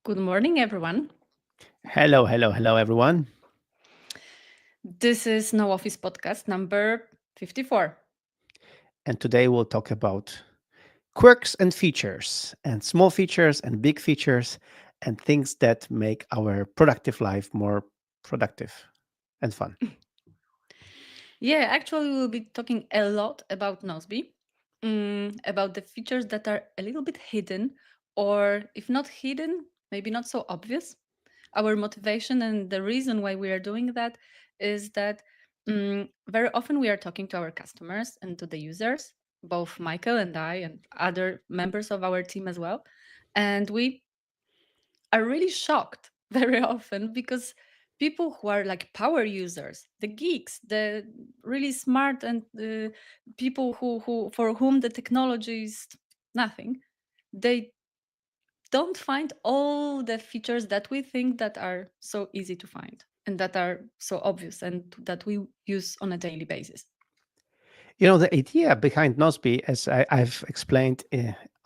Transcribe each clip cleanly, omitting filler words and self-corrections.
Good morning, everyone. Hello, hello, hello, everyone. This is No Office Podcast number 54. And today we'll talk about quirks and features, and small features and big features, and things that make our productive life more productive and fun. Yeah, actually, we'll be talking a lot about Nozbe, about the features that are a little bit hidden, or if not hidden, maybe not so obvious. Our motivation and the reason why we are doing that is that very often we are talking to our customers and to the users, both Michael and I, and other members of our team as well. And we are really shocked very often because people who are like power users, the geeks, the really smart and people who for whom the technology is nothing, they don't find all the features that we think that are so easy to find and that are so obvious and that we use on a daily basis. The idea behind Nozbe, as I've explained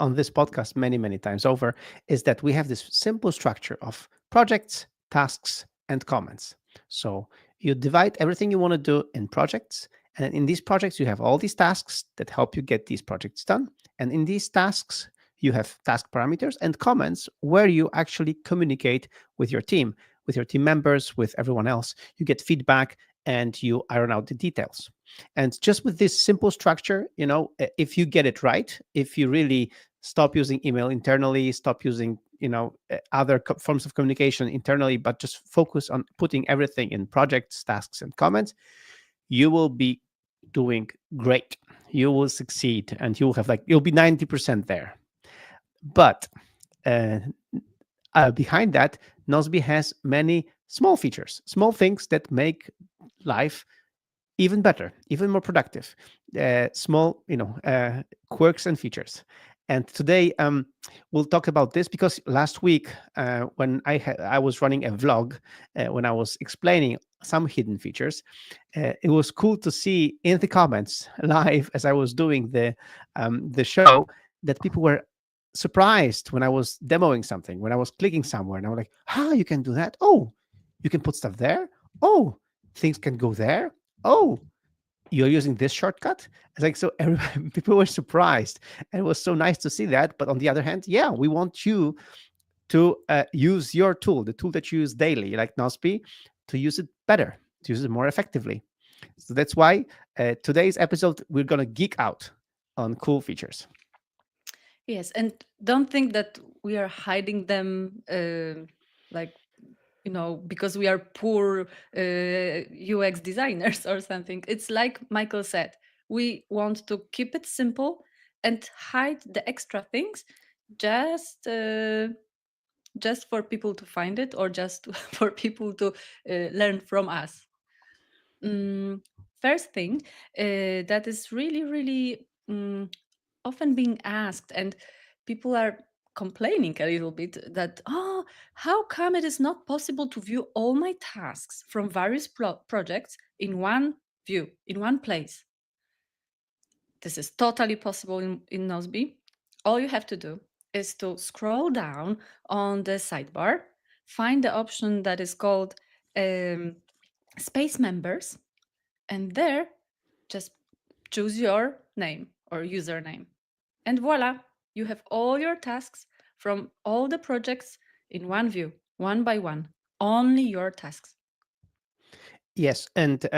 on this podcast many, many times over, is that we have this simple structure of projects, tasks, and comments. So you divide everything you want to do in projects. And in these projects, you have all these tasks that help you get these projects done. And in these tasks, you have task parameters and comments where you actually communicate with your team members, with everyone else. You get feedback and you iron out the details. And just with this simple structure, if you get it right, if you really stop using email internally, stop using, other forms of communication internally, but just focus on putting everything in projects, tasks, and comments, you will be doing great. You will succeed and you'll be 90% there. But uh, behind that, Nozbe has many small features, small things that make life even better, even more productive. Small, quirks and features. And today, we'll talk about this because last week, when I was running a vlog, when I was explaining some hidden features, it was cool to see in the comments live as I was doing the show that people were surprised when I was demoing something, when I was clicking somewhere, and I was like, "Ah, you can do that! Oh, you can put stuff there! Oh, things can go there! Oh, you're using this shortcut." It's like, so everybody, people were surprised, and it was so nice to see that. But on the other hand, yeah, we want you to use your tool, the tool that you use daily, like Nosby, to use it better, to use it more effectively. So that's why today's episode, we're going to geek out on cool features. Yes, and don't think that we are hiding them like because we are poor UX designers or something. It's like Michael said, we want to keep it simple and hide the extra things just uh, just for people to find it or just for people to learn from us. Mm, First thing that is really, really often being asked, and people are complaining a little bit that, oh, how come it is not possible to view all my tasks from various projects in one view, in one place? This is totally possible in Nozbe. All you have to do is to scroll down on the sidebar, find the option that is called um, Space Members, and there just choose your name or username. And voila, you have all your tasks from all the projects in one view, one by one, only your tasks. Yes, and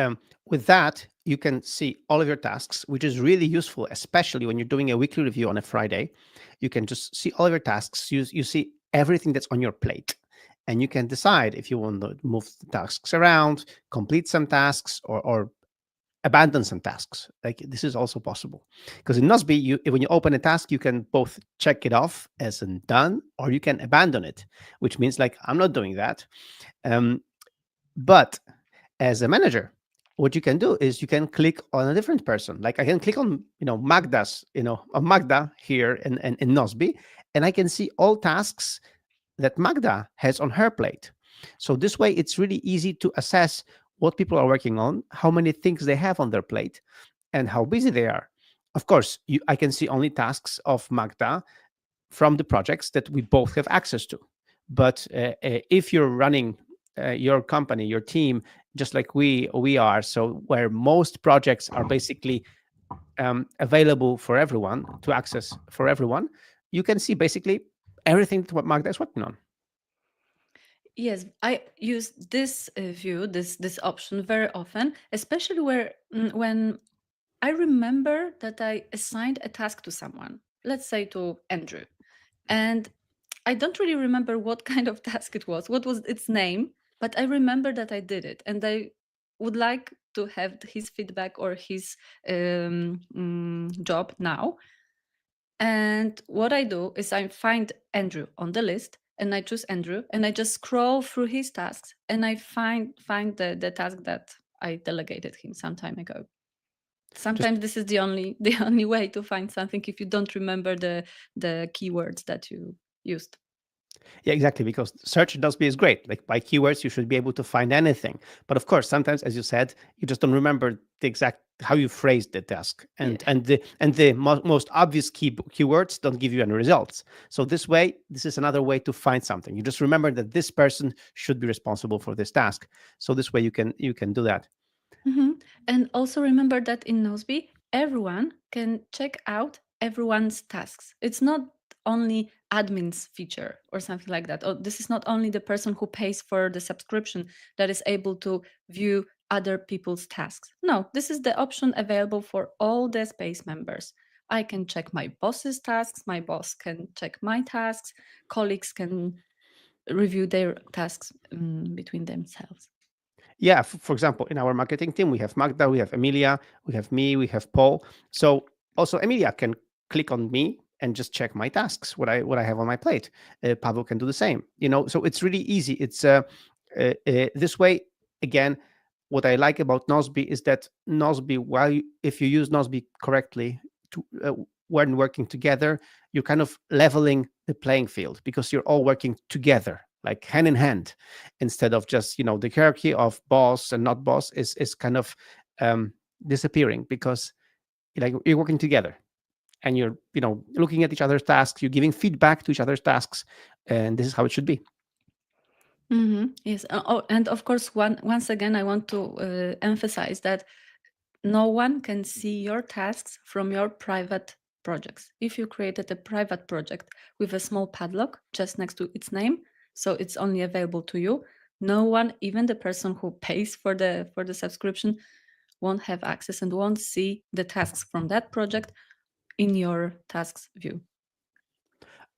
with that, you can see all of your tasks, which is really useful, especially when you're doing a weekly review on a Friday. You can just see all of your tasks. You see everything that's on your plate, and you can decide if you want to move the tasks around, complete some tasks, or abandon some tasks. Like, this is also possible because in Nozbe, when you open a task, you can both check it off as in done, or you can abandon it, which means like, I'm not doing that. Um, but as a manager, what you can do is you can click on a different person. Like, I can click on, on Magda here in Nozbe, and I can see all tasks that Magda has on her plate. So this way, it's really easy to assess what people are working on, how many things they have on their plate, and how busy they are. Of course, I can see only tasks of Magda from the projects that we both have access to. But if you're running your company, your team, just like we are, so where most projects are basically available for everyone to access for everyone, you can see basically everything that what Magda is working on. Yes, I use this view, this option very often, especially when I remember that I assigned a task to someone, let's say to Andrew, and I don't really remember what kind of task it was, what was its name, but I remember that I did it, and I would like to have his feedback or his job now. And what I do is I find Andrew on the list and I choose Andrew and I just scroll through his tasks and I find the task that I delegated him some time ago. Just Sometimes this is the only the only way to find something if you don't remember the keywords that you used. Yeah, exactly. Because search in Nozbe is great. Like by keywords, you should be able to find anything. But of course, sometimes, as you said, you just don't remember the exact how you phrased the task, Yeah. and the most obvious keywords don't give you any results. So this is another way to find something. You just remember that this person should be responsible for this task. So this way you can do that. And also remember that in Nozbe, everyone can check out everyone's tasks. It's not only admin's feature or something like that. Or this is not only the person who pays for the subscription that is able to view other people's tasks. No, this is the option available for all the space members. I can check my boss's tasks, my boss can check my tasks, colleagues can review their tasks between themselves. Yeah, for example, in our marketing team, we have Magda, we have Emilia, we have me, we have Paul. So also Emilia can click on me and just check my tasks, what I have on my plate. Pavel can do the same. So it's really easy. It's this way again. What I like about Nozbe is that Nozbe, if you use Nozbe correctly, when working together, you're kind of leveling the playing field because you're all working together, like hand in hand, instead of just the hierarchy of boss and not boss is kind of um, disappearing because like you're working together and you're looking at each other's tasks, you're giving feedback to each other's tasks, and this is how it should be. Yes. Oh, and of course, once again, I want to emphasize that no one can see your tasks from your private projects. If you created a private project with a small padlock just next to its name, so it's only available to you, no one, even the person who pays for the subscription, won't have access and won't see the tasks from that project in your tasks view.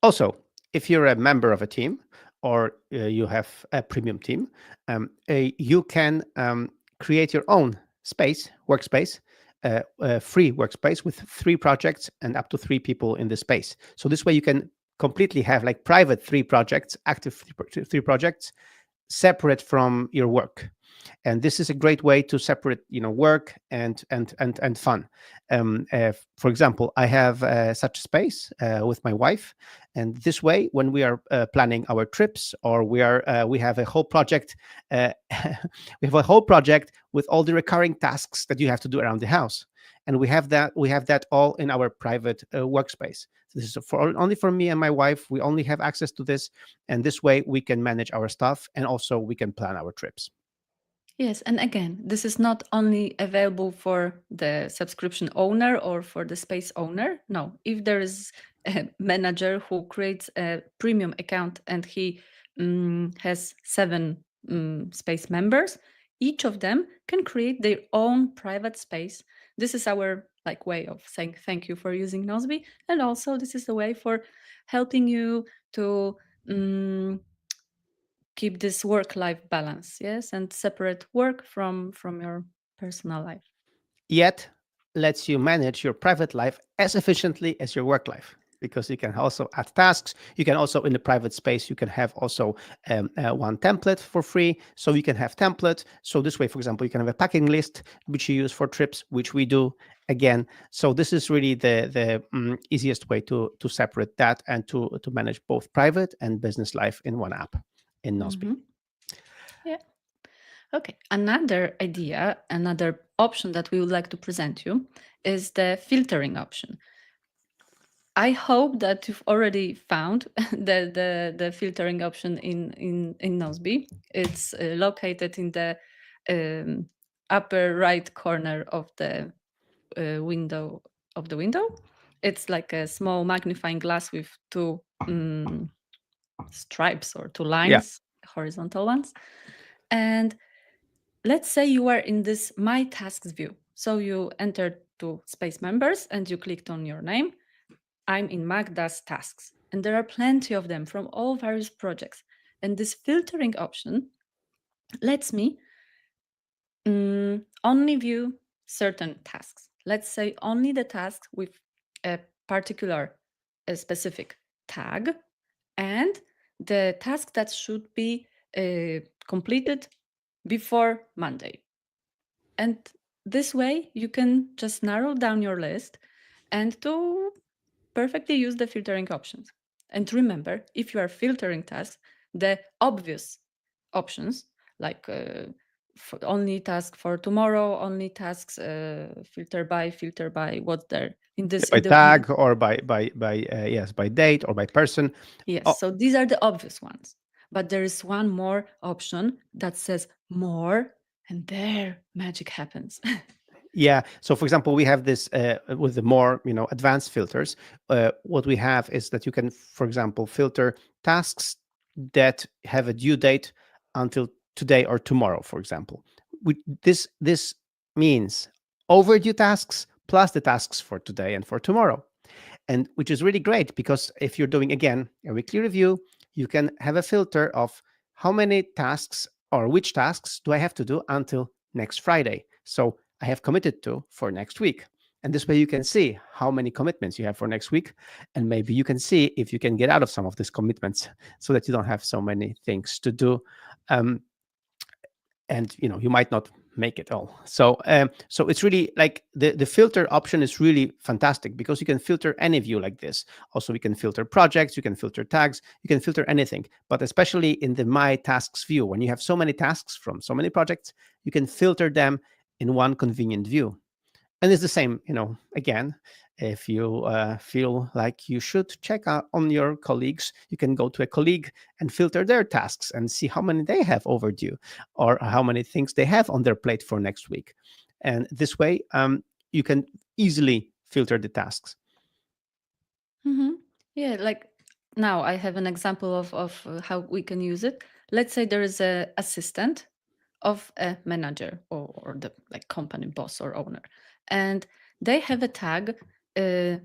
Also, if you're a member of a team or you have a premium team, you can create your own workspace, free workspace with 3 projects and up to 3 people in the space. So this way you can completely have like private 3 projects, active 3 projects, separate from your work. And this is a great way to separate work and fun. For example, I have such a space with my wife, and this way when we are planning our trips, or we have a whole project, we have a whole project with all the recurring tasks that you have to do around the house, and we have that all in our private workspace. So this is only for me and my wife. We only have access to this, and this way we can manage our stuff and also we can plan our trips. Yes, and again, this is not only available for the subscription owner or for the space owner. No, if there is a manager who creates a premium account and he has 7 space members, each of them can create their own private space. This is our like way of saying thank you for using Nozbe, and also this is a way for helping you to um, keep this work life balance, yes, and separate work from your personal life. Yet lets you manage your private life as efficiently as your work life, because you can also add tasks. You can also, in the private space, you can have also one template for free, so you can have template. So this way, for example, you can have a packing list which you use for trips, which we do again. So this is really the easiest way to separate that and to manage both private and business life in one app in Nozbe. Hmm. Yeah. Okay, another idea, another option that we would like to present you is the filtering option. I hope that you've already found the filtering option in Nozbe. It's located in the um, upper right corner of the window of the window. It's like a small magnifying glass with two stripes or two Yeah. lines, horizontal ones. And let's say you are in this My Tasks view. So you entered to Space Members and you clicked on your name. I'm in Magda's tasks, and there are plenty of them from all various projects. And this filtering option lets me only view certain tasks. Let's say only the tasks with a particular, a specific tag, and the task that should be completed before Monday. And this way, you can just narrow down your list and to perfectly use the filtering options. And remember, if you are filtering tasks, the obvious options like only task for tomorrow, only tasks filter by what's there in this By in the view. tag or by yes, by date or by person. Yes, Oh, so these are the obvious ones. But there is one more option that says more, and there magic happens. yeah. So, for example, we have this with the more advanced filters. What we have is that you can, for example, filter tasks that have a due date until today or tomorrow. For example, this means overdue tasks plus the tasks for today and for tomorrow, and which is really great because if you're doing again a weekly review, you can have a filter of how many tasks or which tasks do I have to do until next Friday. So I have committed to for next week. And this way you can see how many commitments you have for next week. And maybe you can see if you can get out of some of these commitments so that you don't have so many things to do. Um, and you might not make it all. So it's really like the filter option is really fantastic because you can filter any view like this. Also, we can filter projects, you can filter tags, you can filter anything. But especially in the My Tasks view, when you have so many tasks from so many projects, you can filter them in one convenient view. And it's the same, again, if you feel like you should check out on your colleagues, you can go to a colleague and filter their tasks and see how many they have overdue or how many things they have on their plate for next week. And this way, you can easily filter the tasks. hmm Yeah, like now I have an example of how we can use it. Let's say there is a assistant of a manager or the like company boss or owner, and they have a tag uh,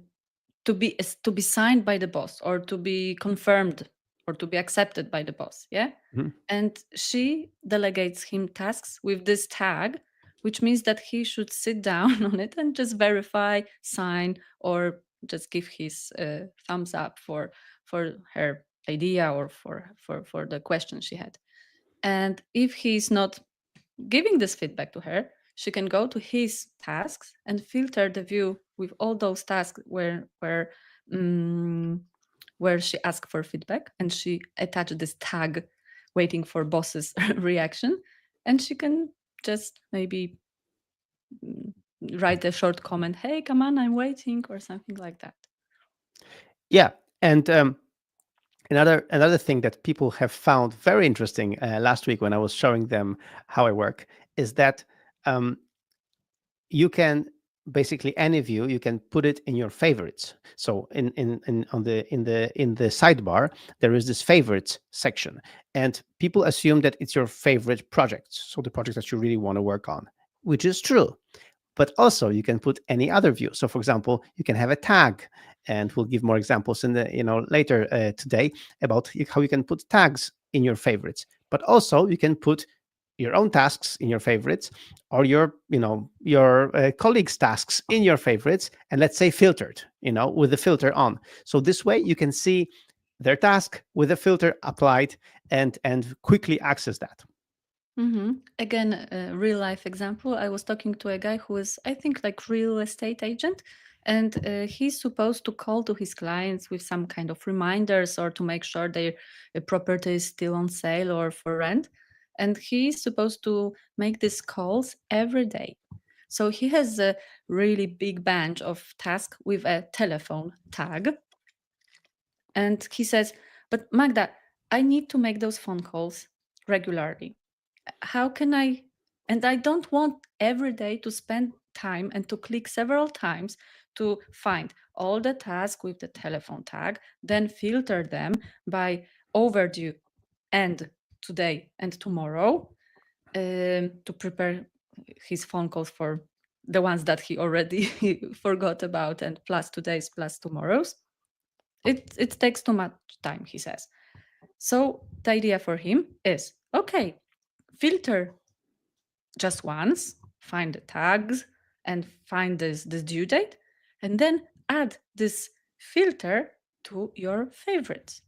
to be signed by the boss or to be confirmed or to be accepted by the boss. Yeah, Mhm. and she delegates him tasks with this tag, which means that he should sit down on it and just verify, sign, or just give his thumbs up for her idea or for the question she had. And if he's not giving this feedback to her, she can go to his tasks and filter the view with all those tasks um, where she asked for feedback, and she attached this tag waiting for boss's reaction, and she can just maybe mm, write a short comment, hey, come on, I'm waiting, or something like that. Yeah. And another thing that people have found very interesting last week when I was showing them how I work is that you can basically any view you can put it in your favorites. So in on the in the sidebar there is this favorites section, and people assume that it's your favorite projects, so the projects that you really want to work on, which is true. But also you can put any other view. So for example, you can have a tag, and we'll give more examples in the later today about how you can put tags in your favorites. But also you can put your own tasks in your favorites, or your colleagues tasks in your favorites, and let's say filtered, with the filter on. So this way you can see their task with the filter applied, and quickly access that. Again, a real life example. I was talking to a guy who is, I think, like real estate agent, and he's supposed to call to his clients with some kind of reminders or to make sure their property is still on sale or for rent. And he's supposed to make these calls every day. So he has a really big bunch of tasks with a telephone tag. And he says, "But Magda, I need to make those phone calls regularly. How can I? And I don't want every day to spend time and to click several times to find all the tasks with the telephone tag, then filter them by overdue and today and tomorrow, to prepare his phone calls for the ones that he already forgot about, and plus today's plus tomorrow's. It takes too much time," he says. So the idea for him is, okay, filter just once, find the tags and find this due date, and then add this filter to your favorites.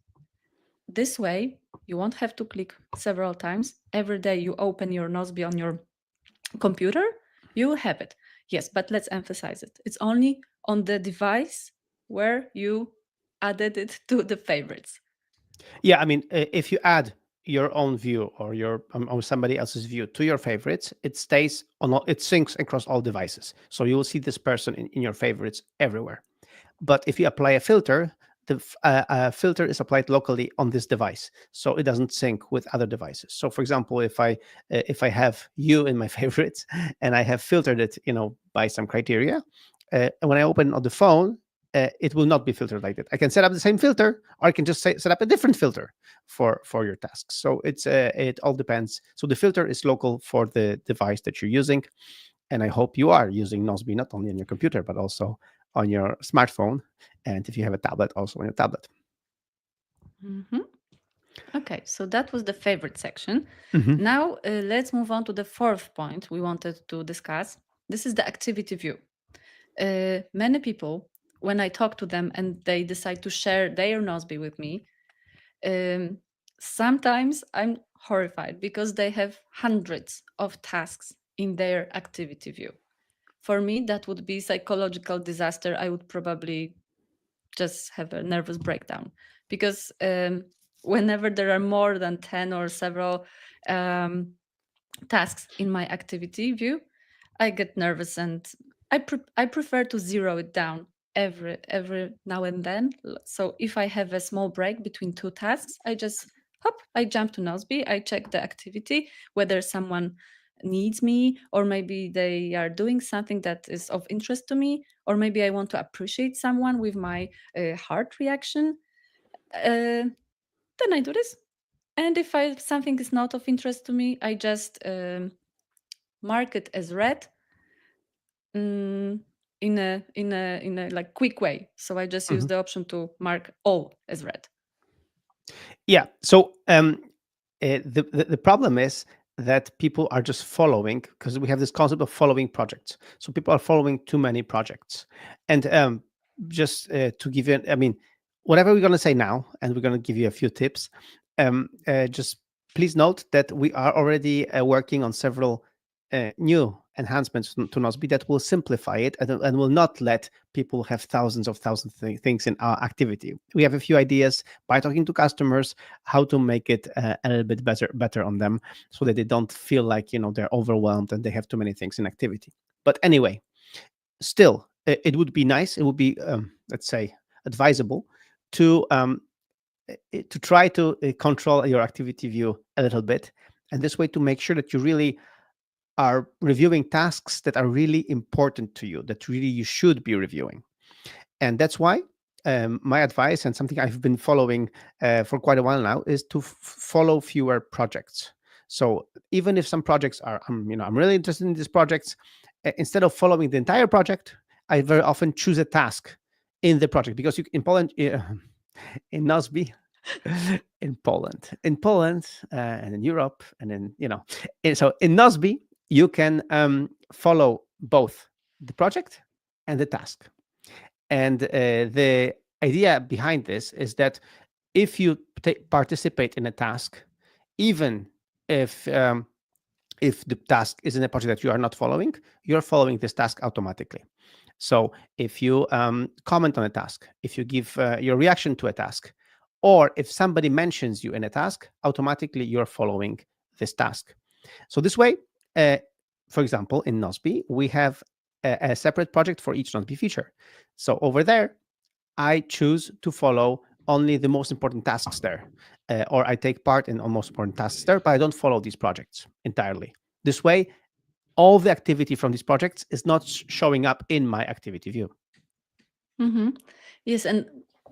This way, you won't have to click several times. Every day you open your Nozbe on your computer, you will have it. Yes, but let's emphasize it. It's only on the device where you added it to the favorites. Yeah, I mean, if you add your own view or your or somebody else's view to your favorites, it stays on all, it syncs across all devices. So you will see this person in your favorites everywhere. But if you apply a filter, the filter is applied locally on this device, so it doesn't sync with other devices. So, for example, if I have you in my favorites and I have filtered it, by some criteria, and when I open on the phone, it will not be filtered like that. I can set up the same filter, or I can just set up a different filter for your tasks. So it all depends. So the filter is local for the device that you're using, and I hope you are using Nozbe not only on your computer but also on your smartphone, and if you have a tablet, also on your tablet. Mhm. Okay, so that was the favorite section. Hmm. Now let's move on to the fourth point we wanted to discuss. This is the activity view. Many people, when I talk to them and they decide to share their Nozbe with me, um, sometimes I'm horrified because they have hundreds of tasks in their activity view. For me, that would be psychological disaster. I would probably just have a nervous breakdown because whenever there are more than 10 or several um, tasks in my activity view, I get nervous, and I prefer to zero it down every now and then. So if I have a small break between two tasks, I just hop, I jump to Nozbe, I check the activity, whether someone needs me, or maybe they are doing something that is of interest to me, or maybe I want to appreciate someone with my heart reaction. Then I do this. And if something is not of interest to me, I just mark it as read, mm, in a like quick way. So I just use Hmm. the option to mark all as read. Yeah. So the problem is that people are just following, because we have this concept of following projects. So people are following too many projects, and just to give you, I mean, whatever we're going to say now, and we're going to give you a few tips. Just please note that we are already working on several new enhancements to Nozbe that will simplify it, and will not let people have thousands of things in our activity. We have a few ideas by talking to customers how to make it a little bit better on them, so that they don't feel like they're overwhelmed and they have too many things in activity. But anyway, still, it would be nice. It would be, let's say, advisable to try to control your activity view a little bit, and this way to make sure that you really are reviewing tasks that are really important to you, that really you should be reviewing. And that's why my advice, and something I've been following for quite a while now, is to follow fewer projects. So even if some projects are, I'm really interested in these projects, instead of following the entire project, I very often choose a task in the project, because in Poland, in Nozbe, in Poland, and in Europe, and so in Nozbe, you can follow both the project and the task. And the idea behind this is that if you participate in a task, even if um, if the task is in a project that you are not following, you're following this task automatically. So if you comment on a task, if you give your reaction to a task, or if somebody mentions you in a task, automatically you're following this task. So this way, uh, for example, in Nozbe, we have a separate project for each Nozbe feature. So over there, I choose to follow only the most important tasks there, or I take part in most important tasks there, but I don't follow these projects entirely. This way, all the activity from these projects is not showing up in my activity view. Hmm. Yes, and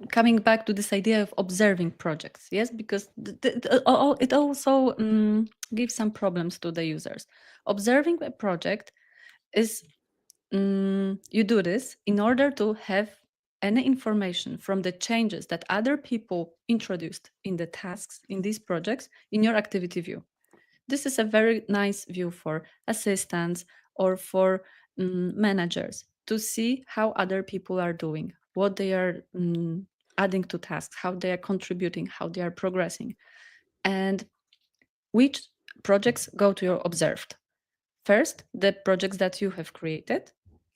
coming back to this idea of observing projects, yes, because it also gives some problems to the users. Observing a project is you do this in order to have any information from the changes that other people introduced in the tasks in these projects in your activity view. This is a very nice view for assistants or for managers to see how other people are doing, what they are adding to tasks, how they are contributing, how they are progressing, and which projects go to your observed. First, the projects that you have created,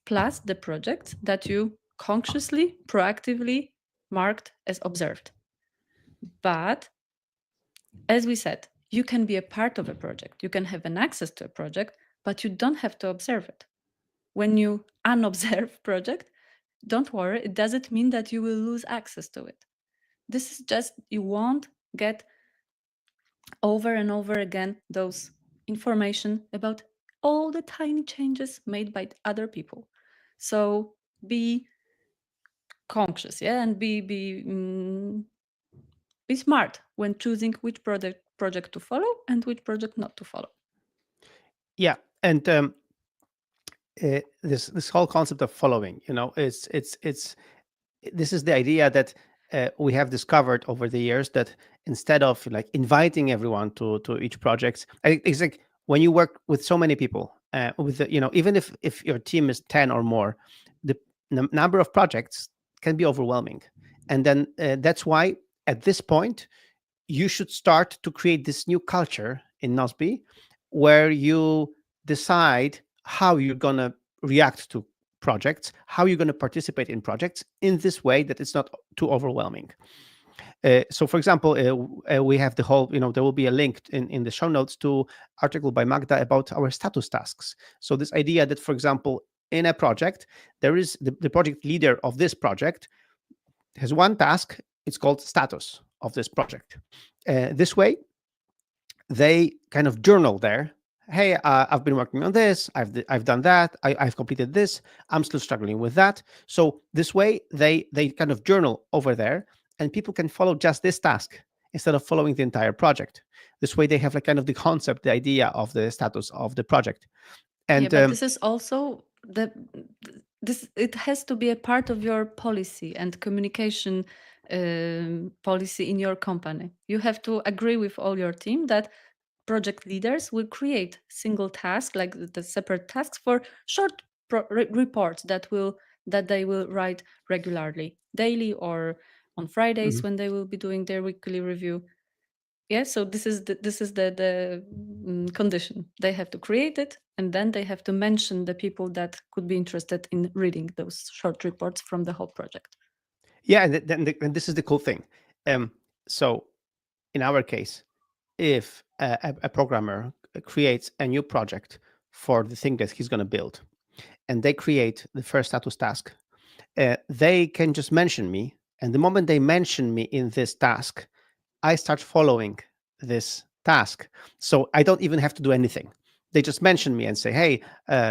plus the projects that you consciously, proactively marked as observed. But as we said, you can be a part of a project, you can have an access to a project, but you don't have to observe it. When you unobserve project, don't worry, it doesn't mean that you will lose access to it. This is just you won't get over and over again those information about all the tiny changes made by other people. So be conscious, yeah, and be smart when choosing which project to follow and which project not to follow. Yeah, and this whole concept of following, it's this is the idea that we have discovered over the years, that instead of like inviting everyone to each project, it's like when you work with so many people, with even if your team is 10 or more, the number of projects can be overwhelming, and then that's why at this point you should start to create this new culture in Nozbe, where you decide how you're going to react to projects, how you're going to participate in projects in this way that it's not too overwhelming. So, for example, we have the whole, there will be a link in the show notes to article by Magda about our status tasks. So this idea that, for example, in a project, there is the project leader of this project has one task. It's called status of this project. This way, they kind of journal there. Hey, I've been working on this. I've done that. I've completed this. I'm still struggling with that. So this way, they kind of journal over there, and people can follow just this task instead of following the entire project. This way, they have like kind of the concept, the idea of the status of the project. Yeah, And but this is also the this it has to be a part of your policy and communication policy in your company. You have to agree with all your team that project leaders will create single tasks like the separate tasks for short reports that they will write regularly, daily or on Fridays mhm. when they will be doing their weekly review. Yeah, so this is the condition. They have to create it, and then they have to mention the people that could be interested in reading those short reports from the whole project. Yeah, and this is the cool thing. So in our case, if a programmer creates a new project for the thing that he's going to build, and they create the first status task, they can just mention me. And the moment they mention me in this task, I start following this task. So I don't even have to do anything. They just mention me and say, "Hey,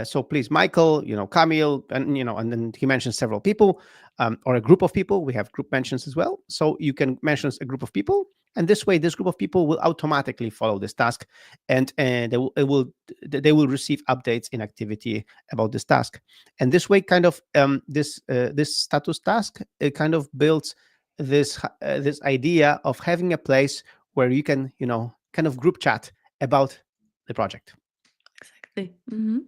so please, Michael, Camille," and then he mentions several people, or a group of people. We have group mentions as well, so you can mention a group of people, and this way, this group of people will automatically follow this task, and they will receive updates in activity about this task, and this way, kind of this status task, it kind of builds this idea of having a place where you can kind of group chat about the project. Exactly. Hmm.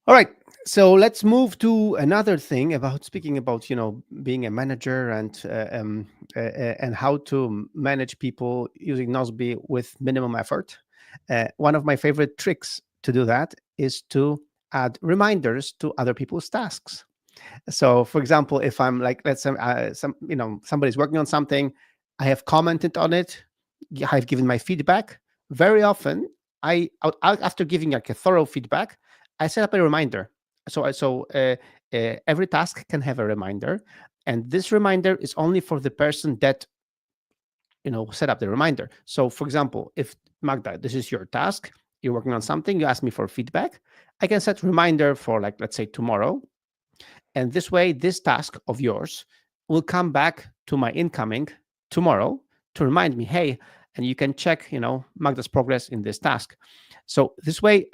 All right, so let's move to another thing about speaking about being a manager and how to manage people using Nozbe with minimum effort. One of my favorite tricks to do that is to add reminders to other people's tasks. So, for example, if I'm like, let's say, somebody's working on something, I have commented on it, I've given my feedback. Very often, after giving like a thorough feedback, I set up a reminder. Every task can have a reminder, and this reminder is only for the person that set up the reminder. So, for example, if Magda, this is your task, you're working on something, you ask me for feedback, I can set reminder for like let's say tomorrow, and this way, this task of yours will come back to my incoming tomorrow to remind me, hey, and you can check, Magda's progress in this task. So this way,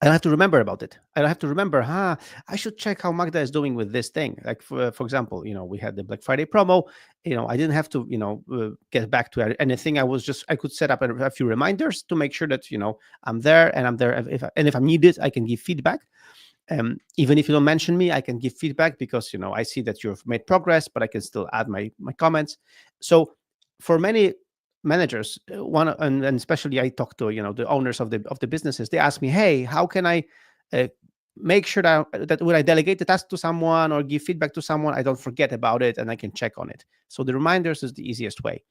I don't have to remember about it. I don't have to remember, I should check how Magda is doing with this thing. Like, for example, we had the Black Friday promo. I didn't have to, get back to anything. I could set up a few reminders to make sure that, I'm there and I'm there. If I'm needed, I can give feedback. Even if you don't mention me, I can give feedback because I see that you've made progress, but I can still add my comments. So for many managers, one and especially I talk to the owners of the businesses, they ask me, hey, how can I uh, make sure that when I delegate the task to someone or give feedback to someone, I don't forget about it and I can check on it. So the reminders is the easiest way.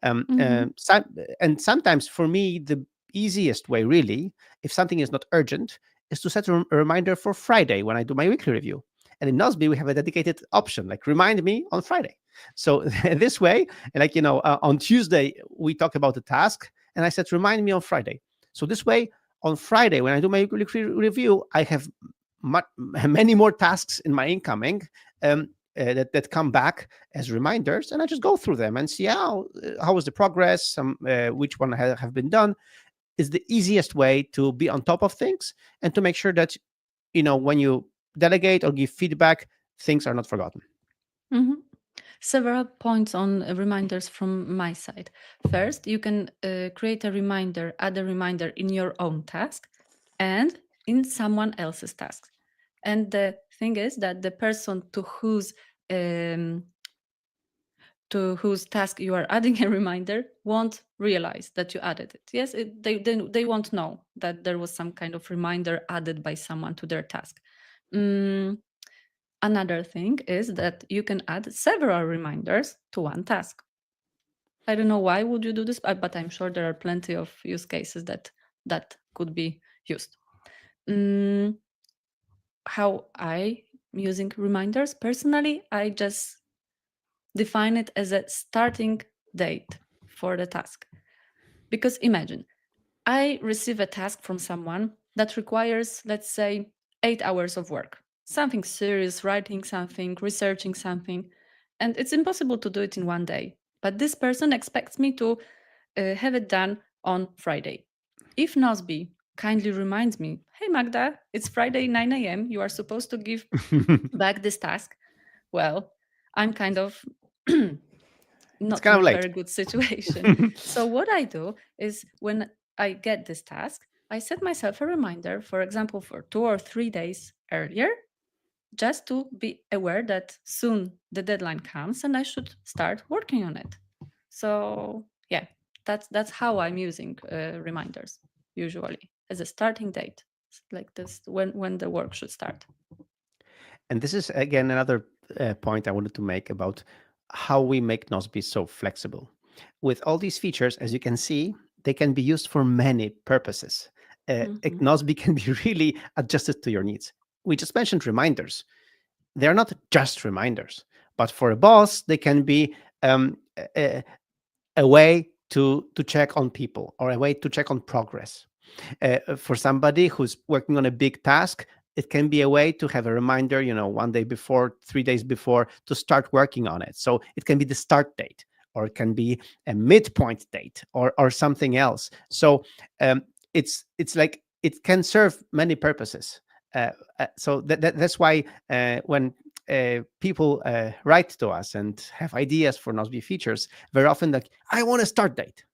um, Mm-hmm. um, some, and sometimes for me, the easiest way, really, if something is not urgent, is to set a reminder for Friday when I do my weekly review. And in Nozbe, we have a dedicated option, like remind me on Friday. So this way, like, on Tuesday, we talk about the task, and I said, remind me on Friday. So this way, on Friday, when I do my weekly review, I have many more tasks in my incoming. That come back as reminders, and I just go through them and see how was the progress, which one have been done. Is the easiest way to be on top of things and to make sure that when you delegate or give feedback, things are not forgotten. Mm-hmm. Several points on reminders from my side. First, you can create a reminder, add a reminder in your own task and in someone else's task. And the thing is that the person um, to whose task you are adding a reminder won't realize that you added it. Yes, they won't know that there was some kind of reminder added by someone to their task. Mm, Another thing is that you can add several reminders to one task. I don't know why would you do this, but I'm sure there are plenty of use cases that could be used. Mm, how I using reminders personally, I just define it as a starting date for the task. Because imagine I receive a task from someone that requires, let's say, 8 hours of work. Something serious, writing something, researching something. And it's impossible to do it in one day. But this person expects me to have it done on Friday. If Nozbe kindly reminds me, hey Magda, it's Friday 9 a.m., you are supposed to give back this task, well, I'm kind of It's not kind in of a late. very good situation. So what I do is when I get this task, I set myself a reminder, for example, for 2 or 3 days earlier, just to be aware that soon the deadline comes and I should start working on it. So yeah, that's how I'm using reminders usually as a starting date, like this when the work should start. And this is again another point I wanted to make about how we make Nozbe so flexible. With all these features, as you can see, they can be used for many purposes. Mhm. Nozbe can be really adjusted to your needs. We just mentioned reminders. They're not just reminders, but for a boss, they can be a way to check on people or a way to check on progress. For somebody who's working on a big task, it can be a way to have a reminder, one day before, 3 days before, to start working on it. So it can be the start date, or it can be a midpoint date, or something else. So it's like it can serve many purposes. So that's why when people write to us and have ideas for Nozbe features, very often like, I want a start date.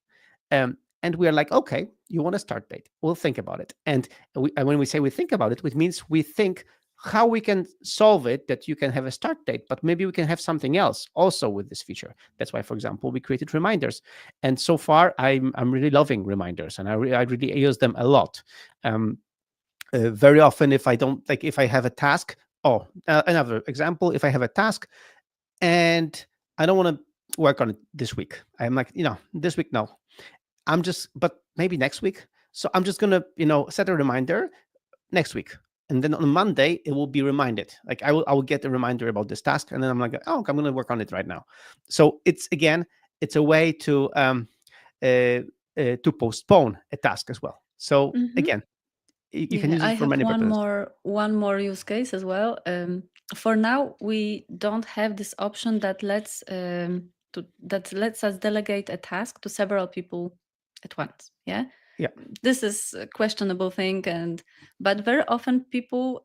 And we are like, okay, you want a start date? We'll think about it. And when we say we think about it, it means we think how we can solve it that you can have a start date, but maybe we can have something else also with this feature. That's why, for example, we created reminders. And so far, I'm really loving reminders, and I really use them a lot. Um, very often, if I don't like, if I have a task, another example, if I have a task and I don't want to work on it this week, I'm like, this week, no, but maybe next week. So I'm just gonna, set a reminder next week. And then on Monday, it will be reminded. Like I will get a reminder about this task, and then I'm like, oh, I'm going to work on it right now. So it's a way to postpone a task as well. So Mhm. again, you can Yeah, use I it for have many purposes. one more use case as well. For now, we don't have this option that lets us delegate a task to several people at once. Yeah, Yeah. this is a questionable thing, but very often people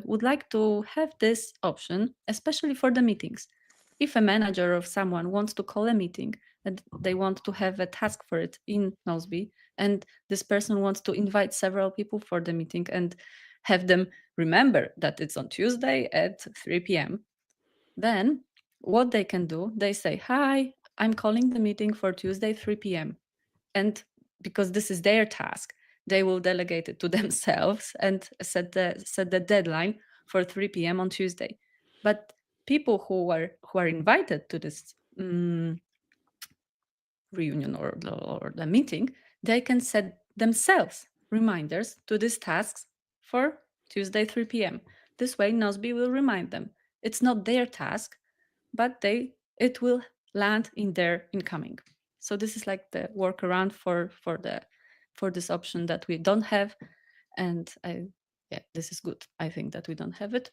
would like to have this option, especially for the meetings. If a manager or someone wants to call a meeting and they want to have a task for it in Nozbe, and this person wants to invite several people for the meeting and have them remember that it's on Tuesday at 3 p.m., then what they can do, they say, "Hi, I'm calling the meeting for Tuesday 3 p.m." And because this is their task, they will delegate it to themselves and set the deadline for 3 p.m. on Tuesday. But people who are invited to this reunion or the meeting, they can set themselves reminders to these tasks for Tuesday 3 p.m. This way, Nozbe will remind them. It's not their task, but it will land in their incoming. So this is like the workaround for this option that we don't have, and yeah, this is good. I think that we don't have it,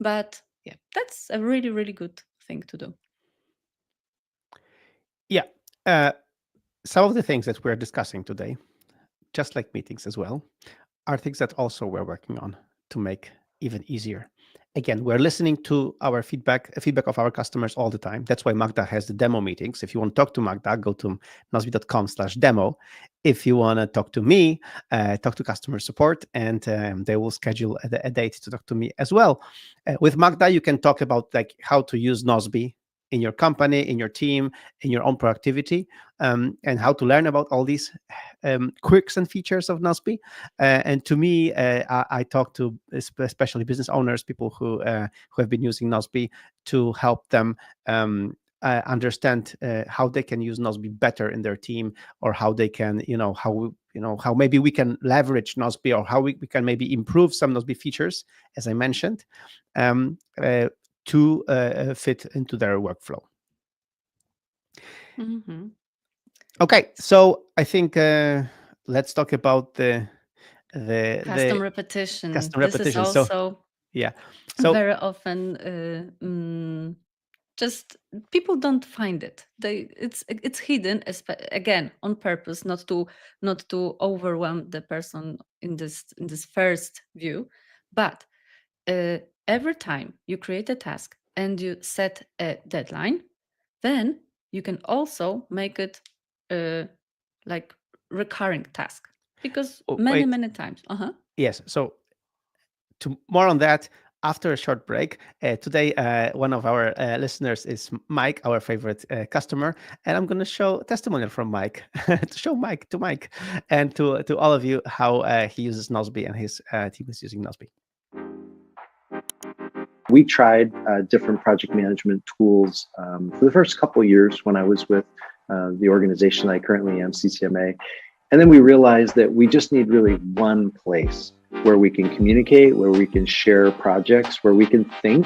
but yeah, that's a really really good thing to do. Yeah. Uh, some of the things that we're discussing today, just like meetings as well, are things that also we're working on to make even easier. Again, we're listening to our feedback of our customers all the time. That's why Magda has the demo meetings. If you want to talk to Magda, go to nozbe.com/demo. If you want to talk to me, talk to customer support, and they will schedule a date to talk to me as well. With Magda, you can talk about like how to use Nozbe in your company, in your team, in your own productivity, and how to learn about all these quirks and features of Nozbe. And to me, I talk to especially business owners, people who have been using Nozbe to help them understand how they can use Nozbe better in their team, or how they can, how maybe we can leverage Nozbe, or how we can maybe improve some Nozbe features, as I mentioned, um, uh, to fit into their workflow. Hmm. Okay, so I think let's talk about the Custom repetition. custom This is repetition. So also yeah, so very often just people don't find it. It's hidden again on purpose, not to overwhelm the person in this first view, but uh, every time you create a task and you set a deadline, then you can also make it uh, like recurring task, because oh, many wait, many times. Uh-huh. yes. So to more on that after a short break. Today, one of our listeners is Mike, our favorite customer, and I'm going to show a testimonial from Mike to show Mike, and to all of you how he uses Nozbe and his team is using Nozbe. We tried different project management tools for the first couple of years when I was with the organization I currently am, CCMA. And then we realized that we just need really one place where we can communicate, where we can share projects, where we can think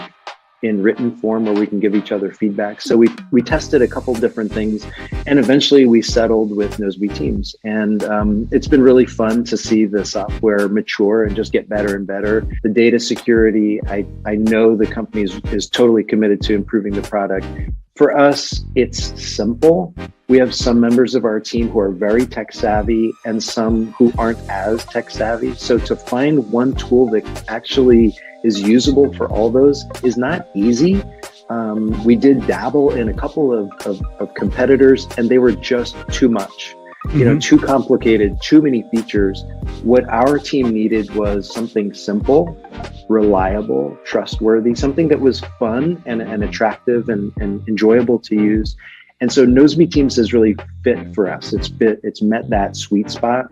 in written form, where we can give each other feedback. So we tested a couple different things, and eventually we settled with Nozbe Teams. And it's been really fun to see the software mature and just get better and better. The data security, I know the company is totally committed to improving the product. For us, it's simple. We have some members of our team who are very tech savvy and some who aren't as tech savvy. So to find one tool that actually is usable for all those is not easy. We did dabble in a couple of competitors, and they were just too much. Too complicated, too many features. What our team needed was something simple, reliable, trustworthy, something that was fun and attractive and enjoyable to use. And so Nozbe Teams has really fit for us. It's met that sweet spot.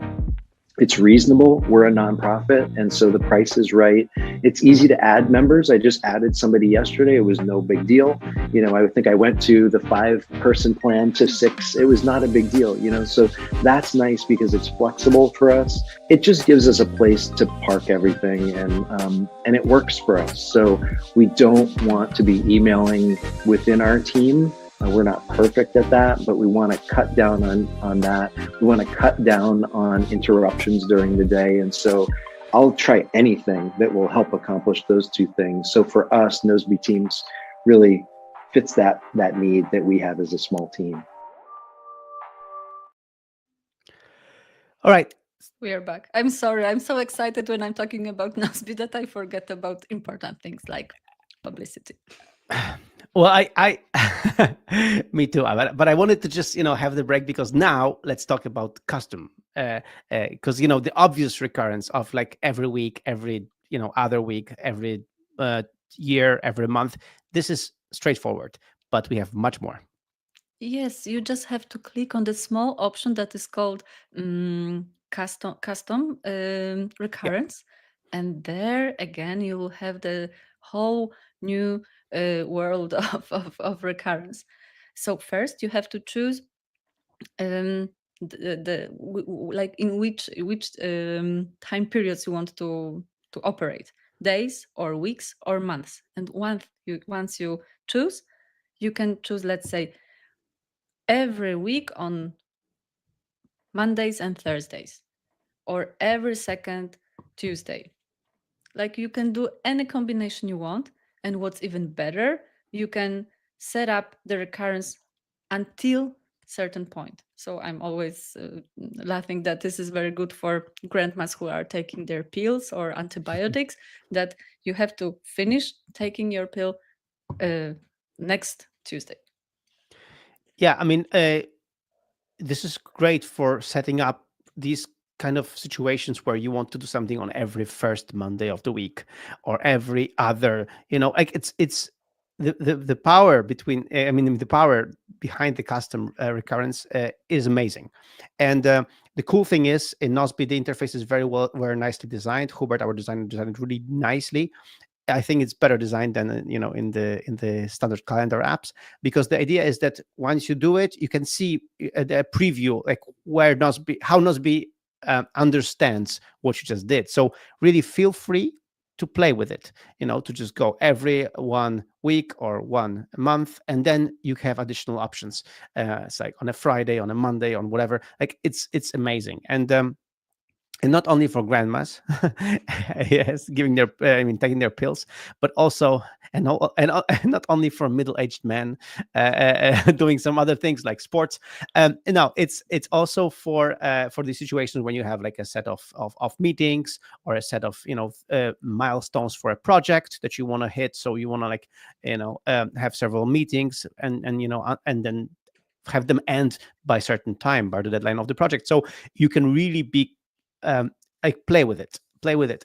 it's reasonable. We're a nonprofit, and so the price is right. It's easy to add members. I just added somebody yesterday. It was no big deal. I think I went to the 5-person plan to 6. It was not a big deal. So that's nice because it's flexible for us. It just gives us a place to park everything, and it works for us. So we don't want to be emailing within our team. We're not perfect at that, but we want to cut down on that. We want to cut down on interruptions during the day. And so I'll try anything that will help accomplish those two things. So for us, Nozbe Teams really fits that need that we have as a small team. All right. We are back. I'm sorry. I'm so excited when I'm talking about Nozbe that I forget about important things like publicity. Well, me too. But I wanted to just have the break because now let's talk about custom. Because the obvious recurrence of like every week, every other week, every year, every month. This is straightforward, but we have much more. Yes, you just have to click on the small option that is called custom Yeah. recurrence, and there again you will have the whole new world of recurrence. So first you have to choose like in which time periods you want to operate, days or weeks or months. And once you choose, you can choose, let's say, every week on Mondays and Thursdays, or every second Tuesday. Like, you can do any combination you want. And what's even better, you can set up the recurrence until certain point. So I'm always laughing that this is very good for grandmas who are taking their pills or antibiotics, that you have to finish taking your pill uh, next Tuesday. Yeah. I mean, this is great for setting up these kind of situations where you want to do something on every first Monday of the week or every other, like it's the power between I mean the power behind the custom recurrence is amazing. And the cool thing is in Nozbe the interface is very nicely designed. Hubert, our designer, designed it really nicely. I think it's better designed than in the standard calendar apps, because the idea is that once you do it, you can see a preview, like where Nozbe, how Nozbe understands what you just did. So really feel free to play with it, to just go every 1 week or 1 month, and then you have additional options. It's like on a Friday, on a Monday, on whatever. Like it's amazing. And not only for grandmas, yes, giving their, I mean, taking their pills, but also, and not only for middle-aged men doing some other things like sports. No, it's also for the situations when you have like a set of meetings or a set of milestones for a project that you want to hit. So you want to like have several meetings and then have them end by certain time, by the deadline of the project. So you can really be like play with it.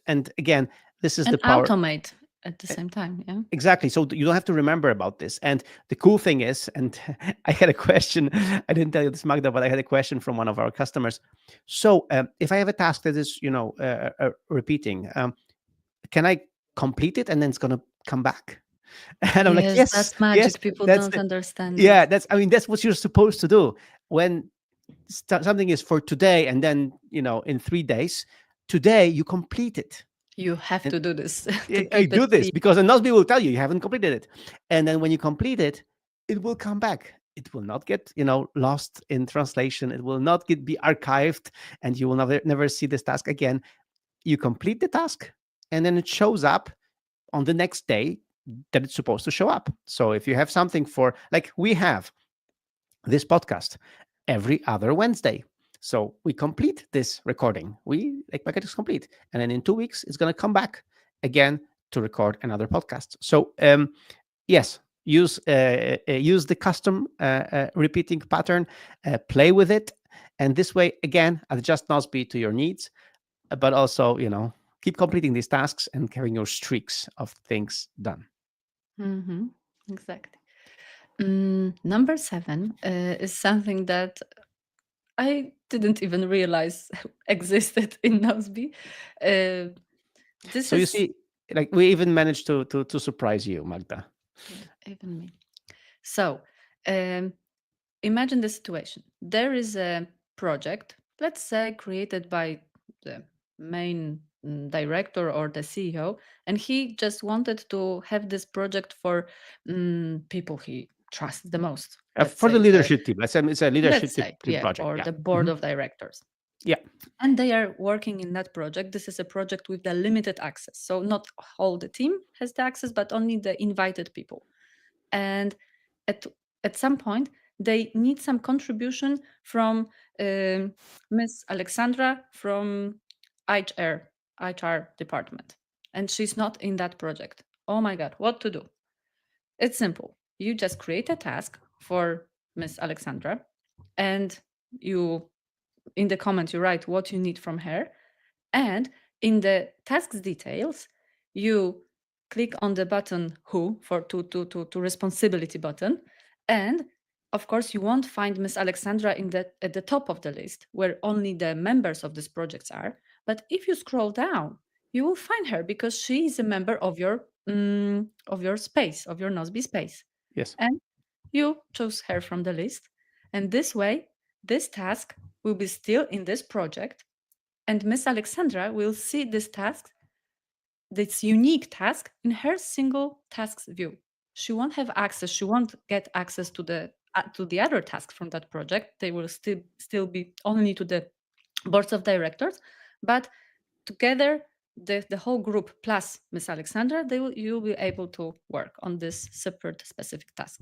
And again, this is the And power. automate at the same time. Yeah. Exactly. So you don't have to remember about this. And the cool thing is, and I had a question, I didn't tell you this, Magda, but I had a question from one of our customers. So if I have a task that is repeating, can I complete it and then it's going to come back? And I'm like, Yes, yes, that's yes, magic. People that's don't the, understand yeah, it. that's what you're supposed to do. When something is for today, and then in 3 days, today you complete it. You have And to do this to I keep do it this clean. because the Nozbe will tell you you haven't completed it, and then when you complete it, it will come back. It will not get lost in translation. It will not be archived, and you will never see this task again. You complete the task, and then it shows up on the next day that it's supposed to show up. So if you have something for, like, we have this podcast every other Wednesday. So we complete this recording. We make it complete. And then in 2 weeks, it's going to come back again to record another podcast. So yes, use the custom repeating pattern, play with it. And this way, again, adjust Nozbe to your needs, but also, keep completing these tasks and having your streaks of things done. Hmm. Exactly. Number 7 is something that I didn't even realize existed in Nozbe. Uh, this So you is see, like we even managed to surprise you, Magda. yeah, even me. So um, imagine the situation. There is a project, let's say, created by the main director or the CEO, and he just wanted to have this project for people he trusts the most. Let's For the say the leadership team, it's a leadership let's say team yeah, project. or Yeah. the board Mhm. of directors. Yeah. And they are working in that project. This is a project with the limited access. So not all the team has the access, but only the invited people. And at at some point, they need some contribution from um, Miss Alexandra from HR department, and she's not in that project. Oh my God, what to do? It's simple. You just create a task for Miss Alexandra, and you in the comment you write what you need from her, and in the tasks details you click on the button who for to responsibility button, and of course you won't find Miss Alexandra in the at the top of the list where only the members of these projects are, but if you scroll down you will find her because she is a member of your space, of your Nozbe space, Yes. and you choose her from the list, and this way this task will be still in this project, and Miss Alexandra will see this task, this unique task, in her single tasks view. She won't have access. She won't get access to the other tasks from that project. They will still be only to the boards of directors, but together the whole group plus Miss Alexandra, you'll be able to work on this separate specific task.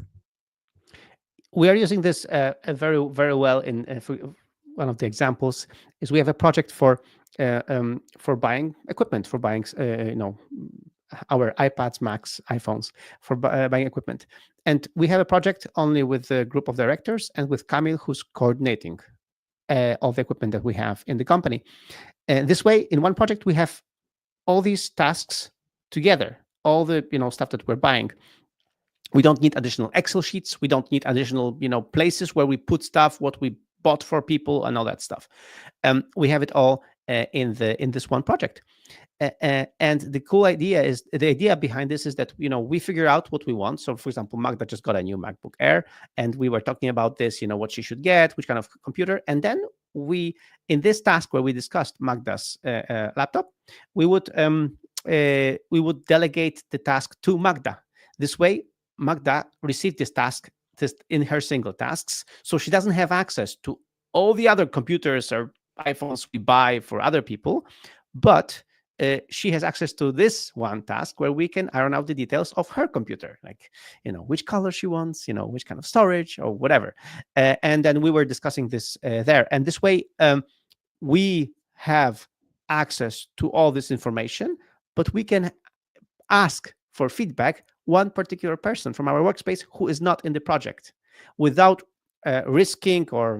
We are using this very well in one of the examples is we have a project for buying equipment, for buying our iPads, Macs, iPhones, for buying equipment, and we have a project only with a group of directors and with Kamil, who's coordinating all the equipment that we have in the company. And this way, in one project, we have all these tasks together, all the stuff that we're buying. We don't need additional Excel sheets. We don't need additional places where we put stuff, what we bought for people, and all that stuff. We have it all in this one project. And the idea behind this is that we figure out what we want. So for example, Magda just got a new MacBook Air, and we were talking about this, what she should get, which kind of computer, and then we in this task where we discussed Magda's laptop, we would delegate the task to Magda. This way Magda received this task in her single tasks, so she doesn't have access to all the other computers or iPhones we buy for other people, but she has access to this one task where we can iron out the details of her computer, like which color she wants, which kind of storage or whatever. And then we were discussing this there, and this way we have access to all this information, but we can ask for feedback one particular person from our workspace who is not in the project, without risking or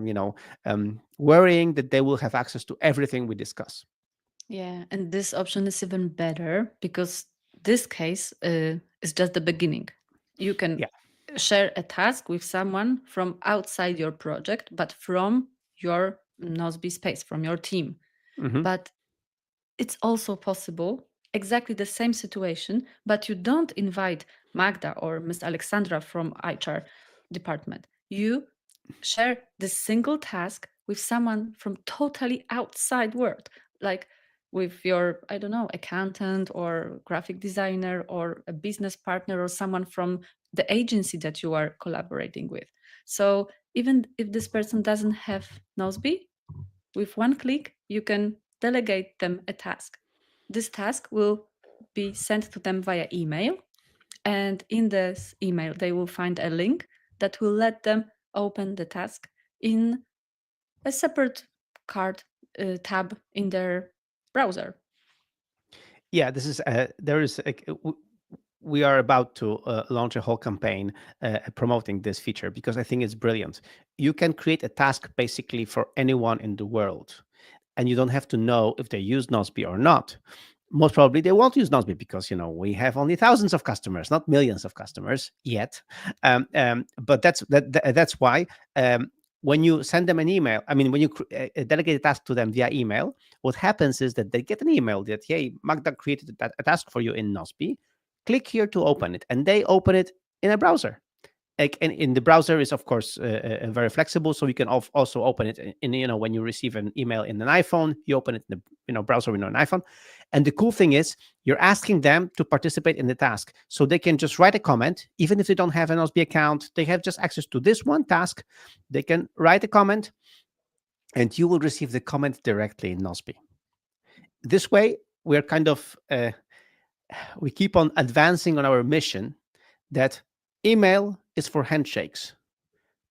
worrying that they will have access to everything we discuss. Yeah, and this option is even better because this case is just the beginning. You can Yeah. share a task with someone from outside your project, but from your Nozbe space, from your team. Hmm. But it's also possible, exactly the same situation, but you don't invite Magda or Miss Alexandra from HR department. You share this single task with someone from totally outside world, like with your, I don't know, accountant or graphic designer or a business partner or someone from the agency that you are collaborating with. So even if this person doesn't have Nozbe, with one click, you can delegate them a task. This task will be sent to them via email, and in this email, they will find a link that will let them open the task in a separate card tab in their browser. Yeah, this is there is we are about to launch a whole campaign promoting this feature because I think it's brilliant. You can create a task basically for anyone in the world, and you don't have to know if they use Nozbe or not. Most probably they won't use Nozbe because we have only thousands of customers, not millions of customers yet. But that's why. when you send them an email, I mean, when you delegate a task to them via email, what happens is that they get an email that, hey, Magda created a task for you in Nozbe. Click here to open it. And they open it in a browser. Like, and in the browser is of course very flexible, so you can also open it when you receive an email in an iPhone, you open it in the browser window on an iPhone. And the cool thing is you're asking them to participate in the task, so they can just write a comment. Even if they don't have an Nozbe account, they have just access to this one task. They can write a comment, and you will receive the comment directly in Nozbe. This way we're kind of we keep on advancing on our mission that email is for handshakes,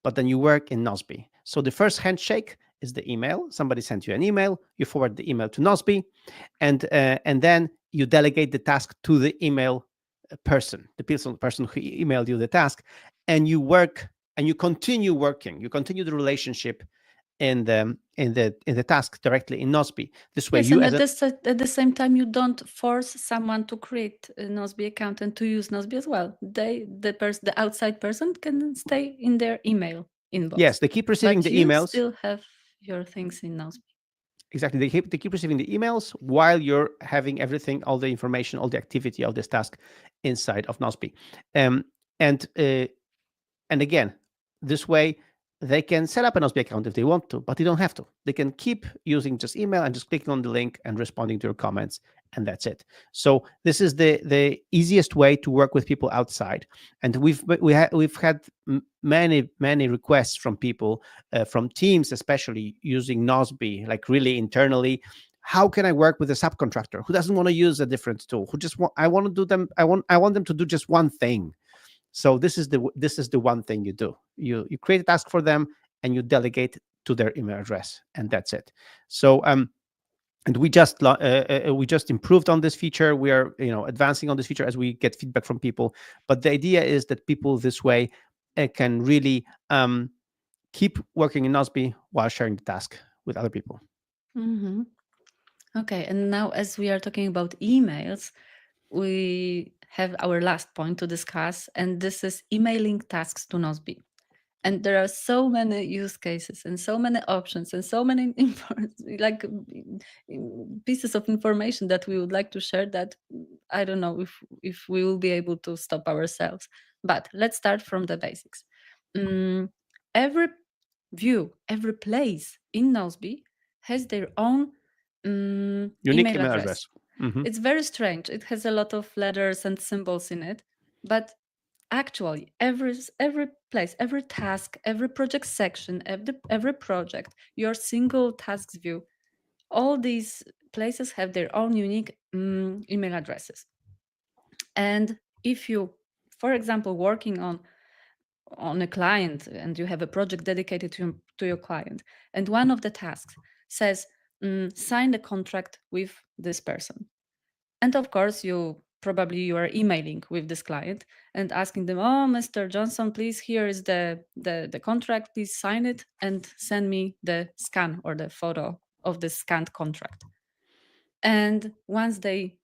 but then you work in Nozbe. So the first handshake is the email. Somebody sent you an email, you forward the email to Nozbe, and then you delegate the task to the email person, the person who emailed you the task, and you work and you continue working. You continue the relationship in the task directly in Nozbe. This way, Yes, you and as a at the same time, you don't force someone to create a Nozbe account and to use Nozbe as well. The outside person can stay in their email yes, inbox, they keep receiving but the you emails. still have your things in Nozbe. Exactly, they keep receiving the emails while you're having everything, all the information, all the activity of this task inside of Nozbe. Um, and and again, this way they can set up a Nozbe account if they want to, but they don't have to. They can keep using just email and just clicking on the link and responding to your comments, and that's it. So this is the easiest way to work with people outside. And we've had many requests from people, from teams especially, using Nozbe like really internally. How can I work with a subcontractor who doesn't want to use a different tool, who just want to do them, I want them to do just one thing. So this is the one thing you do. You create a task for them and you delegate to their email address, and that's it. So and we just improved on this feature. We are advancing on this feature as we get feedback from people. But the idea is that people this way can really keep working in Nozbe while sharing the task with other people. Mhm. Okay, and now as we are talking about emails, we have our last point to discuss, and this is emailing tasks to Nozbe. And there are so many use cases and so many options and so many pieces of information that we would like to share that I don't know if we will be able to stop ourselves. But let's start from the basics. Every view, every place in Nozbe has their own Unique email email address. address. Mhm. It's very strange. It has a lot of letters and symbols in it, but actually every place, every task, every project section, every project, your single tasks view, all these places have their own unique email addresses. And if you, for example, working on a client and you have a project dedicated to your client, and one of the tasks says sign the contract with this person, and of course you are emailing with this client and asking them, oh, Mr. Johnson, please, here is the contract, please sign it and send me the scan or the photo of the scanned contract. And once they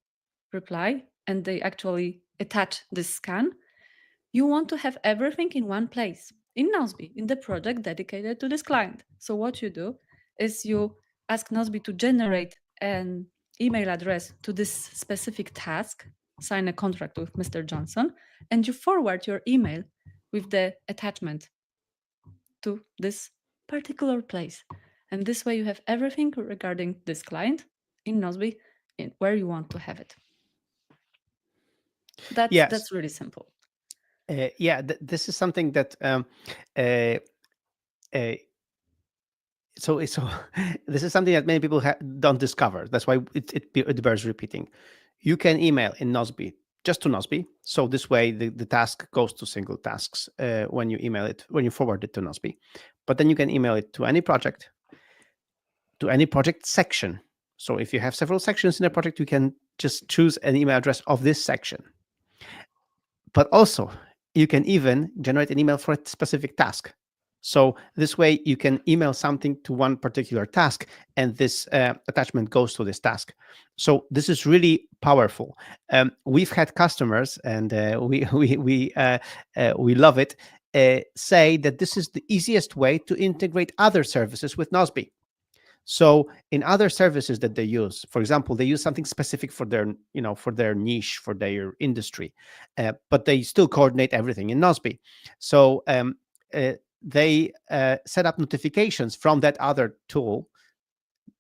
reply and they actually attach this scan, you want to have everything in one place in Nozbe, in the project dedicated to this client. So what you do is you ask Nozbe to generate an email address to this specific task, sign a contract with Mr. Johnson, and you forward your email with the attachment to this particular place. And this way you have everything regarding this client in Nozbe where you want to have it. Yes. That's really simple. Yeah, this is something that uh, uh, so this is something that many people don't discover. That's why it bears repeating. You can email in Nozbe just to Nozbe. So this way the task goes to single tasks when you forward it to Nozbe. But then you can email it to any project section. So if you have several sections in a project, you can just choose an email address of this section. But also, you can even generate an email for a specific task. So this way, you can email something to one particular task, and this attachment goes to this task. So this is really powerful. We've had customers, and we love it. say that this is the easiest way to integrate other services with Nozbe. So in other services that they use, for example, they use something specific for their, for their niche, for their industry, but they still coordinate everything in Nozbe. So they set up notifications from that other tool,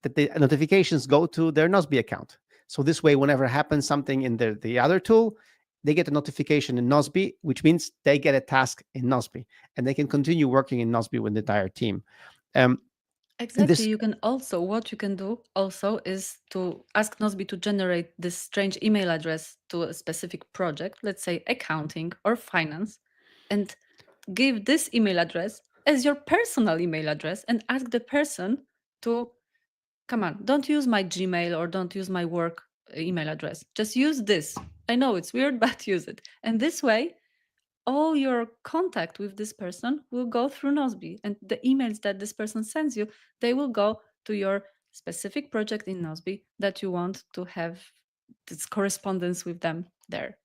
that the notifications go to their Nozbe account. So this way, whenever happens something in the other tool, they get a notification in Nozbe, which means they get a task in Nozbe, and they can continue working in Nozbe with the entire team. Um, and Exactly. this You can also, what you can do also is to ask Nozbe to generate this strange email address to a specific project, let's say accounting or finance, and give this email address as your personal email address and ask the person to, come on, don't use my Gmail or don't use my work email address. Just use this. I know it's weird, but use it. And this way, all your contact with this person will go through Nozbe, and the emails that this person sends you, they will go to your specific project in Nozbe that you want to have this correspondence with them there.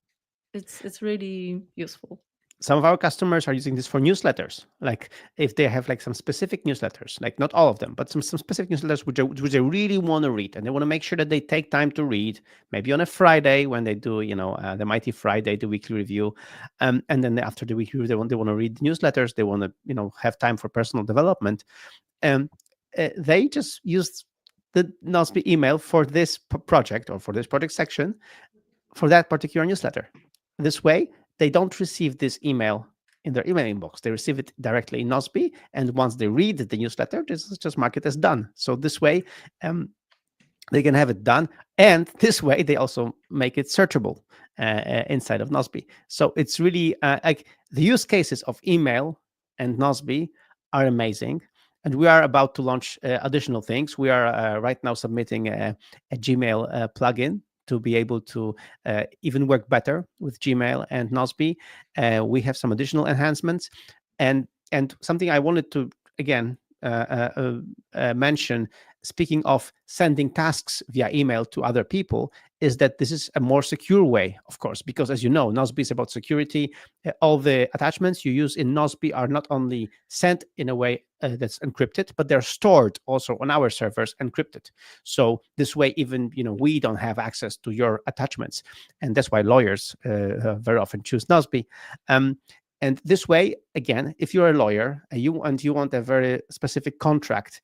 It's really useful. some of our customers are using this for newsletters. Like if they have like some specific newsletters, like not all of them, but some specific newsletters which they really want to read, and they want to make sure that they take time to read, maybe on a Friday when they do, the Mighty Friday, the weekly review. And then after the weekly review, they want to read newsletters. They want to, have time for personal development. And they just use the Nozbe email for this project, or for this project section, for that particular newsletter. This way, they don't receive this email in their email inbox. They receive it directly in Nozbe, and once they read the newsletter, this is just mark it as done. So this way, they can have it done, and this way they also make it searchable inside of Nozbe. So it's really like the use cases of email and Nozbe are amazing. And we are about to launch additional things. We are right now submitting a Gmail plugin to be able to even work better with Gmail and Nozbe. We have some additional enhancements, and something I wanted to again mention. Speaking of sending tasks via email to other people, is that this is a more secure way, of course, because as you know, Nozbe is about security. All the attachments you use in Nozbe are not only sent in a way that's encrypted, but they're stored also on our servers encrypted. So this way, even we don't have access to your attachments, and that's why lawyers very often choose Nozbe. And this way, again, if you're a lawyer and you want a very specific contract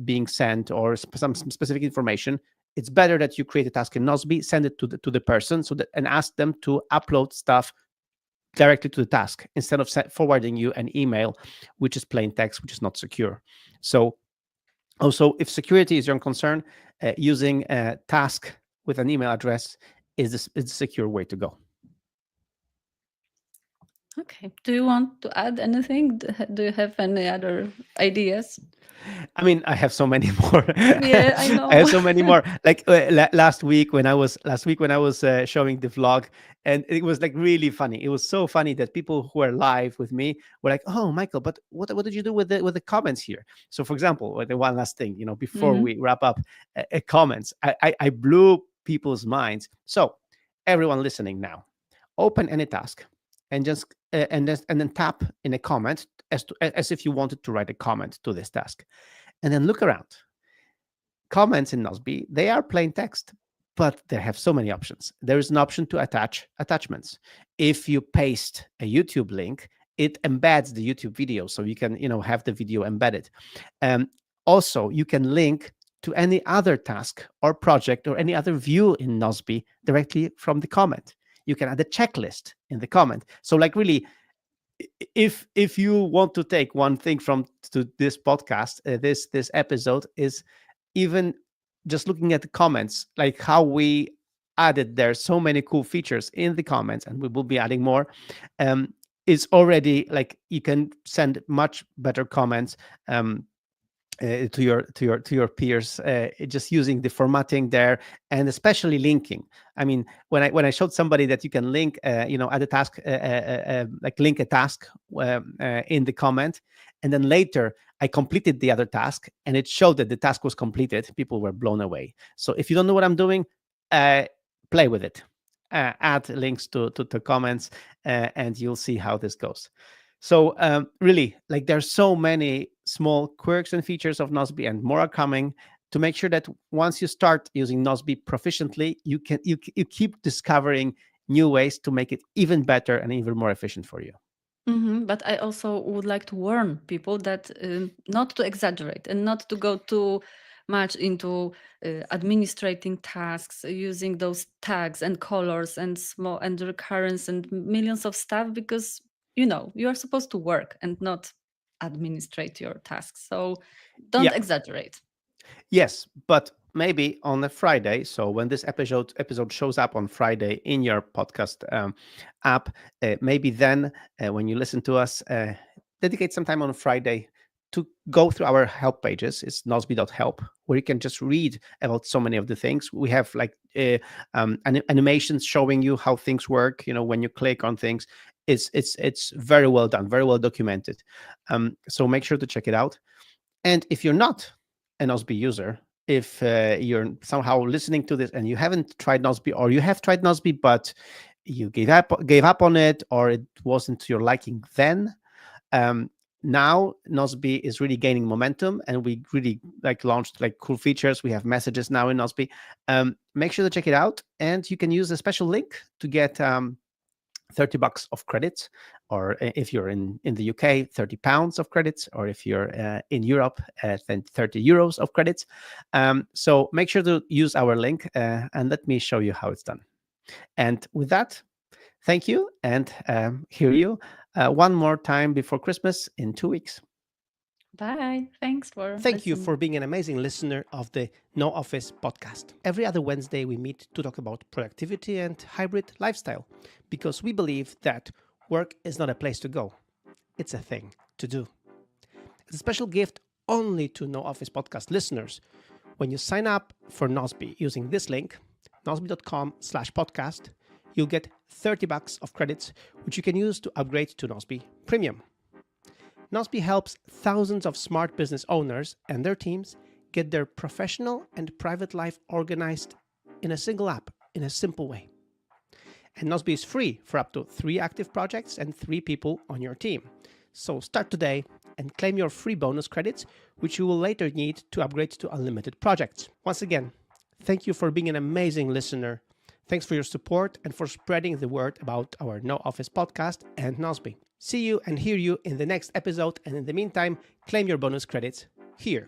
being sent, or some specific information, it's better that you create a task in Nozbe, send it to the person, and ask them to upload stuff directly to the task, instead of forwarding you an email which is plain text, which is not secure. So also, if security is your concern, using a task with an email address is a secure way to go. Okay. Do you want to add anything? Do you have any other ideas? I mean, I have so many more. Yeah, I I know. have so many more. Like last week when I was showing the vlog, and it was like really funny. It was so funny that people who are live with me were like, "Oh, Michael, but what did you do with the comments here?" So, for example, the one last thing, before Mhm. we wrap up, comments. I blew people's minds. So, everyone listening now, open any task, and just and then tap in a comment as if you wanted to write a comment to this task, and then look around. Comments in Nozbe, they are plain text, but they have so many options. There is an option to attach attachments. If you paste a YouTube link, it embeds the YouTube video, so you can have the video embedded. Also, you can link to any other task or project or any other view in Nozbe directly from the comment. You can add a checklist in the comment. So, like, really, if you want to take one thing from to this podcast, this episode is even just looking at the comments, like how we added there so many cool features in the comments, and we will be adding more. It's already like you can send much better comments to your peers, just using the formatting there, and especially linking. I mean, when I showed somebody that you can link, add a task, like link a task in the comment, and then later I completed the other task, and it showed that the task was completed. People were blown away. So if you don't know what I'm doing, play with it. Add links to comments, and you'll see how this goes. So really, like there's so many small quirks and features of Nozbe, and more are coming to make sure that once you start using Nozbe proficiently, you keep discovering new ways to make it even better and even more efficient for you. But I also would like to warn people that not to exaggerate and not to go too much into administrating tasks, using those tags and colors and small and recurrence and millions of stuff, because you are supposed to work and not administrate your tasks. So don't Yeah, exaggerate. yes, but maybe on a Friday. So when this episode shows up on Friday in your podcast app, maybe then when you listen to us, dedicate some time on Friday to go through our help pages. It's nosby.help, where you can just read about so many of the things. We have like animations showing you how things work. When you click on things, it's very well done, very well documented. So make sure to check it out. And if you're not a Nozbe user, if you're somehow listening to this and you haven't tried Nozbe, or you have tried Nozbe but you gave up on it, or it wasn't to your liking then, um, now Nozbe is really gaining momentum, and we really launched cool features. We have messages now in Nozbe. Make sure to check it out, and you can use a special link to get $30 of credits, or if you're in the UK, £30 of credits, or if you're in Europe, then €30 of credits. So make sure to use our link, and let me show you how it's done. And with that, thank you, and hear you one more time before Christmas in 2 weeks. Bye. Thanks for Thank you listening. for being an amazing listener of the No Office podcast. Every other Wednesday, we meet to talk about productivity and hybrid lifestyle, because we believe that work is not a place to go, it's a thing to do. It's a special gift only to No Office podcast listeners. When you sign up for Nozbe using this link, nozbe.com/podcast, you'll get $30 of credits, which you can use to upgrade to Nozbe Premium. Nozbe helps thousands of smart business owners and their teams get their professional and private life organized in a single app in a simple way. And Nozbe is free for up to 3 active projects and 3 people on your team. So start today and claim your free bonus credits, which you will later need to upgrade to unlimited projects. Once again, thank you for being an amazing listener. Thanks for your support and for spreading the word about our No Office podcast and Nozbe. See you and hear you in the next episode, and in the meantime, claim your bonus credits here.